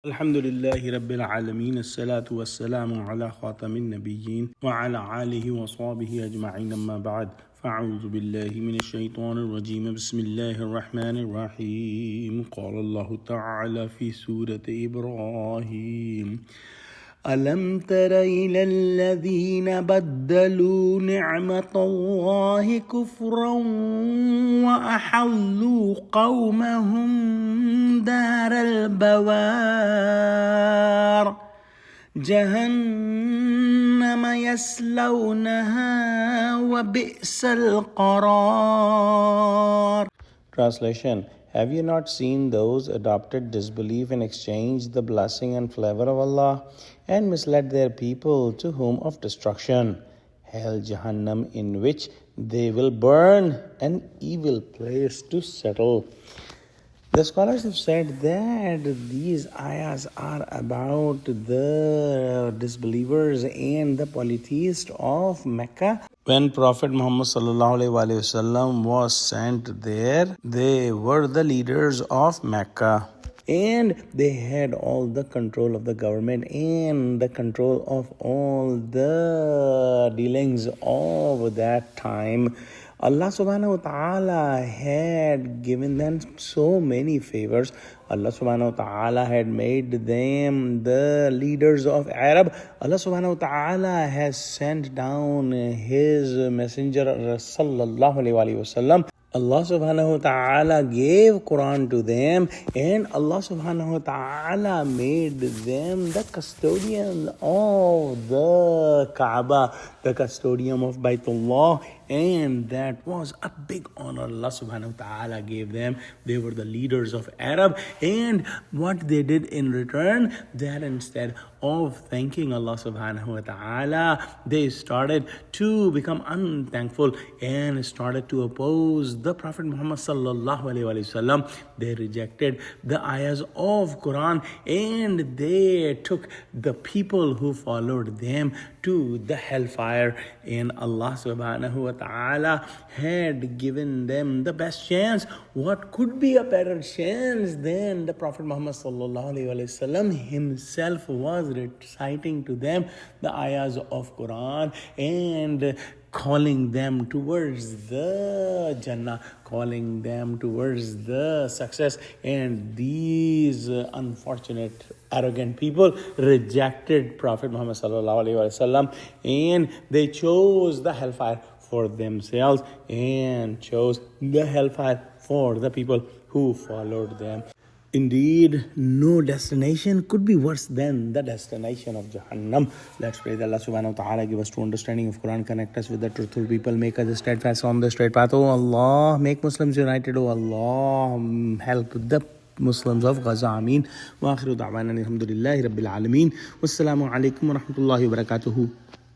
Alhamdulillahi Rabbil Alameen, As-salatu was-salamu ala khatamin nabiyyin wa ala alihi wa sahbihi ajma'in amma ba'd. فأعوذ بالله من الشيطان الرجيم بسم الله الرحمن الرحيم قال الله تعالى في سورة إبراهيم ألم تر إلى الذين بدلوا نعمة الله كفرا وأحلوا قومهم دار البوار جهنم يصلونها وبئس القرار. Translation: Have you not seen those adopted disbelief and exchanged the blessing and flavor of Allah and misled their people, to whom of destruction? Hell Jahannam, in which they will burn, an evil place to settle. The scholars have said that these ayahs are about the disbelievers and the polytheists of Mecca. When Prophet Muhammad ﷺ was sent there, they were the leaders of Mecca. And they had all the control of the government and the control of all the dealings of that time. Allah subhanahu wa ta'ala had given them so many favors. Allah subhanahu wa ta'ala had made them the leaders of Arab. Allah subhanahu wa ta'ala has sent down His messenger sallallahu alayhi wa sallam. Allah subhanahu wa ta'ala gave Quran to them, and Allah subhanahu wa ta'ala made them the custodian of the Kaaba, the custodian of Baytullah, and that was a big honor Allah subhanahu wa ta'ala gave them. They were the leaders of Arab, and what they did in return, that instead of thanking Allah subhanahu wa ta'ala, they started to become unthankful and started to oppose the Prophet Muhammad sallallahu alaihi wasallam. They rejected the ayahs of Quran, and they took the people who followed them to the hellfire. And Allah subhanahu wa ta'ala had given them the best chance. What could be a better chance than the Prophet Muhammad sallallahu alaihi wasallam himself was reciting to them the ayahs of Quran and calling them towards the Jannah, calling them towards the success. And these unfortunate, arrogant people rejected Prophet Muhammad sallallahu alaihi wasallam, and they chose the hellfire for themselves and chose the hellfire for the people who followed them. Indeed, no destination could be worse than the destination of Jahannam. Let's pray that Allah subhanahu wa ta'ala give us true understanding of Quran, connect us with the truthful people, make us steadfast on the straight path. Oh Allah, make Muslims united. Oh Allah, help the Muslims of Gaza. Ameen. Wa akhiru da'wana alhamdulillahi Rabbil Alameen. Wassalamu alaikum wa rahmatullahi wa barakatuhu.